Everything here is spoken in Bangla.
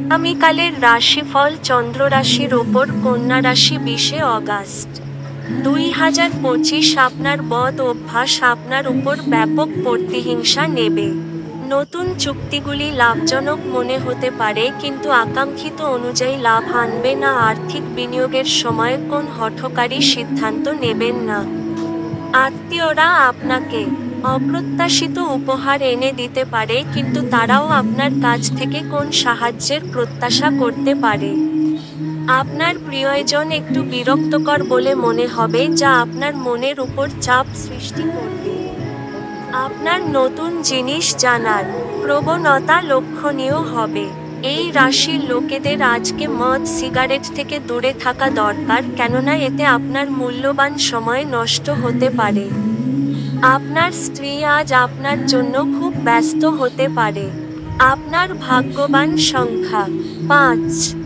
আগামীকালের রাশিফল চন্দ্র রাশির ওপর কন্যা রাশি 20শে অগাস্ট 2025। আপনার বদ অভ্যাস আপনার উপর ব্যাপক প্রতিহিংসা নেবে। নতুন চুক্তিগুলি লাভজনক মনে হতে পারে কিন্তু আকাঙ্ক্ষিত অনুযায়ী লাভ আনবে না। আর্থিক বিনিয়োগের সময় কোন হঠকারী সিদ্ধান্ত নেবেন না। আত্মীয়রা আপনাকে অপ্রত্যাশিত উপহার এনে দিতে পারে কিন্তু তারাও আপনার কাছ থেকে কোন সাহায্যের প্রত্যাশা করতে পারে। আপনার প্রিয়জন একটু বিরক্তকর বলে মনে হবে যা আপনার মনের উপর চাপ সৃষ্টি করবে। আপনার নতুন জিনিস জানার প্রবণতা লক্ষণীয় হবে। এই রাশির লোকেদের আজকে মদ সিগারেট থেকে দূরে থাকা দরকার, কেননা এতে আপনার মূল্যবান সময় নষ্ট হতে পারে। আপনার স্ত্রী আজ আপনার জন্য খুব ব্যস্ত হতে পারে। আপনার ভাগ্যবান সংখ্যা 5।